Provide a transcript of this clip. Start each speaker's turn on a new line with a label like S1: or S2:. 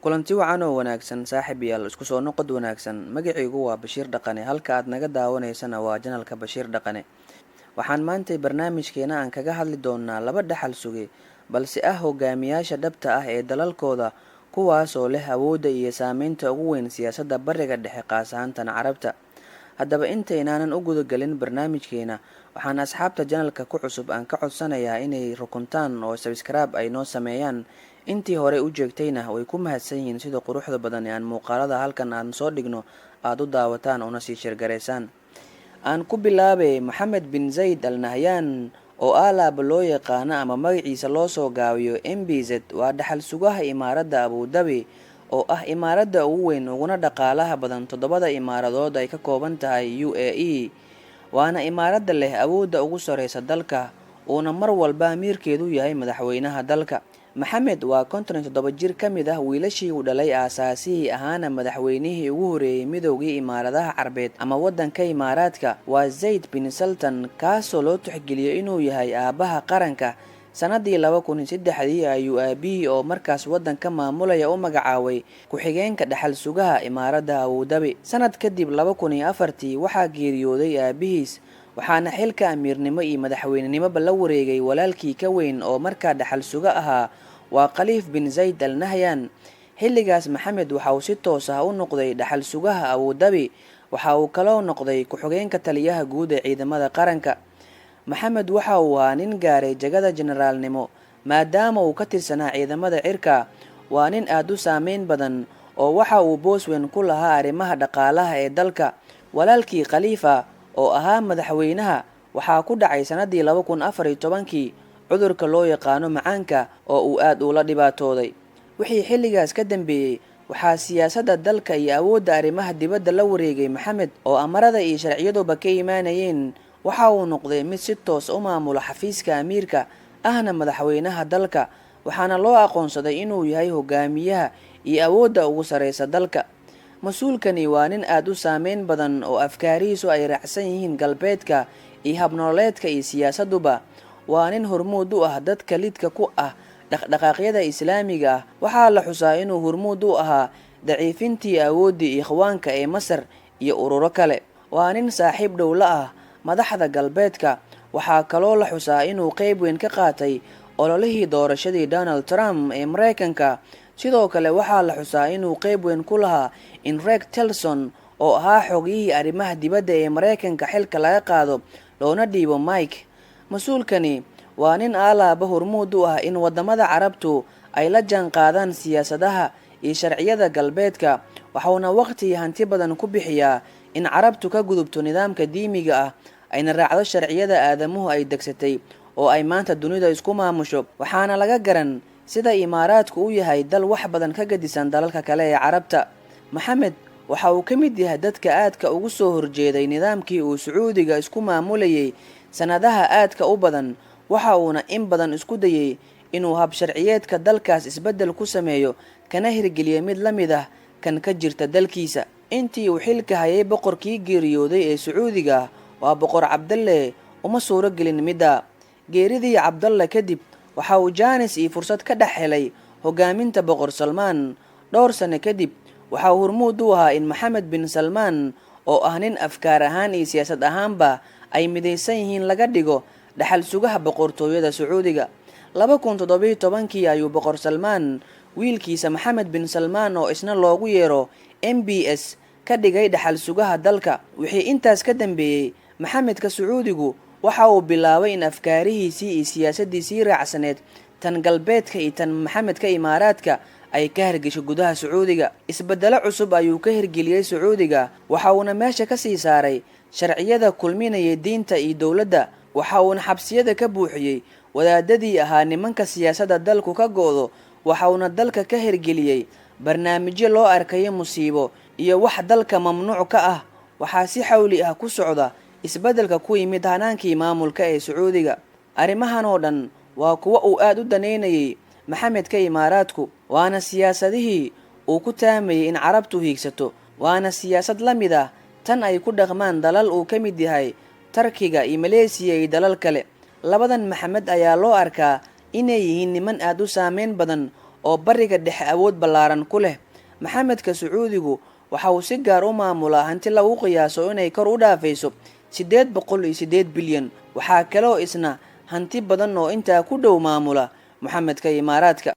S1: kulanti wacan oo wanaagsan saaxiibayaal isku soo noqod wanaagsan magacaygu waa Bashiir Dhaqane halka aad naga daawanaysana waa janalka Bashiir Dhaqane waxaan maanta barnaamijkeena aan kaga hadli doonaa laba dhaxal suge balse hogaamiyaasha dhabta ah ee dalalkooda kuwaas oo leh awoodda iyo saameynta ugu weyn siyaasadda bariga dhexe qaas ahaan Carabta haddaba intaynaanan u gudagalin barnaamijkeena waxaan asxaabta janalka ku cusub aan ka codsanayaa inay rukuntaan oo subscribe ay noo sameeyaan intii hore u jeegtayna way ku mahadsan yihiin sida quruxda badan ee aan muuqaalada halkan aan soo dhigno aad u daawataan oo na sii shirgareysaan aan ku bilaabay Mohammed bin Zayed Al Nahyan oo alaab loo yaqaan ama magaciisa loo soo gaabiyo MBZ waa dhaxal sugaha imaaradda Abu Dhabi oo imaaradda ugu weyn uguna dhaqaalaha badan 7 imaaradood ay ka kooban tahay UAE waana imaaradda leh awoodda ugu sareysa dalka oo mar walba amiirkeedu yahay madaxweynaha dalka Mohammed waa 57 jir kamid wiilashii uu dhalay aasaasihii ahaana madaxweynihii ugu horeeyay midowgii imaaradaha Carbeed ama wadanka Imaaraadka waa Zayd bin Sultan kaasoo loo tixgeliyay inuu yahay aabaha qaranka sanadii 2003 ayuu aabihii oo markaas wadanka maamulaya u magacaabay ku-xigeenka dhaxal sugaha imaaradda Abu Dhabi sanad kadib 2004 waxaa geeriyooday aabihiis waxaana xilka amiirnimo iyo madaxweynenimo la wareegay walaalkii ka weyn oo markaa dhaxal suga ahaa waa Khaliif bin Zayed Al Nahyan xilligaas Mohammed waxa uu si toos ah u noqday dhaxal sugaha Abu Dhabi waxa uu kaloo noqday ku-xigeenka taliyaha guud ee ciidamada qaranka Mohammed waxa uu ahaa nin gaaray jagada generaalnimo maadaama uu ka tirsanaa ciidamada cirka waa nin aad u saameyn badan oo waxa uu boos weyn ku lahaa arrimaha dhaqaalaha ee dalka walaalkii Khalifa oo ahaa madaxweynaha waxa ku dhacay sanadii 2014 cudurka loo yaqaano macaanka oo uu aad ula dhibaatooday wixii xilligaas ka dambeeyay waxaa siyaasadda dalka iyo awoodda arrimaha dibadda la wareegay Mohammed oo amarada iyo sharciyaduba ka imaanayeen waxa uu noqday mid si toos u maamula xafiiska amiirka ahna madaxweynaha dalka waxaana loo aqoonsaday inuu yahay hogaamiyaha iyo awoodda ugu sareysa dalka mas'uulkani waa nin aad u saameyn badan oo afkaarihiisu ay raacsan yihiin galbeedka iyo habnololeedka iyo siyaasaduba waa nin hormuud u dadka lidka ku dhaqdhaqaaqyada islaamiga waxaa la xusaa inuu hormuud u ahaa daciifintii awoodii ikhwaanka ee Masar iyo ururo kale waa nin saaxiib dhow la madaxda galbeedka waxaa kaloo la xusaa inuu qayb weyn ka qaatay ololihii doorashadii Donald Trump ee Mareykanka sidoo kale waxaa la xusaa inuu qayb weyn ku lahaa in Rex Tillerson oo ahaa xogiyihii arrimaha dibadda ee Mareykanka xilka laga qaado loona dhiibo Mike mas'uulkani waa nin alaaba hormuud u in wadamada Carabtu ay la jaan qaadaan siyaasadaha iyo sharciyada galbeedka waxauna waqti iyo hanti badan ku bixiyaa in Carabtu ka gudubto nidaamka diimiga ayna raacdo sharciyada aadamuhu ay degsatay oo ay maanta dunida isku maamusho waxaana laga garan sida imaaraadku u yahay dal wax badan ka gadisan dalalka kale ee Carabta Mohammed waxa uu kamid yahay dadka aadka ugu soo horjeeday nidaamkii uu Sacuudiga isku maamulayay sanadaha aadka u badan waxa uuna in badan isku dayay inuu hab sharciyeedka dalkaas isbedel ku sameeyo kana hirgeliyo mid la mid kan ka jirta dalkiisa intii uu xilka hayay boqorkii geeriyooday ee Sacuudiga waa boqor Cabdalle uma suuro gelin midda geeridii Cabdalle kadib waxa uu jaanis iyo fursad ka dhaxelay hogaaminta boqor Salmaan dhowr sano kadib waxa uu hormuud u in Mohammed bin Salmaan oo nin afkaar ahaan iyo siyaasad ahaanba ay midaysan yihiin laga dhigo dhaxal sugaha boqortooyada Sacuudiga 2017 ayuu boqor Salmaan wiilkiisa Mohammed bin Salmaan oo isna loogu yeero MBS ka dhigay dhaxal sugaha dalka wixii intaas ka dambeeyay Mohammedka Sacuudigu waxa uu bilaabay in afkaarihiisii iyo siyaasadiisii raacsaneed tan galbeedka iyo tan Mohammedka Imaaraadka ay ka hirgasho gudaha Sacuudiga isbedelo cusub ayuu ka hirgeliyay Sacuudiga waxa uu meesha ka sii saaray sharciyada kulminaya diinta iyo dawladda waxa uu xabsiyada ka buuxiyay wadaadadii nimanka siyaasadda dalku ka goodo waxa uu dalka ka hirgeliyay barnaamijyo loo arkayo musiibo iyo wax dalka mamnuuc ka waxa si xawli ku socda isbedelka ku yimid hanaankii maamulka ee Sacuudiga arrimahan oo dhan waa kuwa uu aad u daneynayay Mohammedka Imaaraadku waana siyaasadihii uu ku taamayay in Carabtu hiigsato waana siyaasad la mid tan ay ku dhaqmaan dalal uu ka mid yahay Turkiga iyo Malaysia iyo dalal kale labadan Mohammed ayaa loo arkaa inay yihiin niman aad u saameyn badan oo bariga dhexe awood ballaaran ku leh. maxamedka Sacuudigu waxa uu si gaar u maamulaa hanti lagu qiyaaso inay kor u dhaafayso 808 bilyan. waxaa kale oo isna hanti badan oo intaa ku dhow maamula maxamedka Imaaraadka.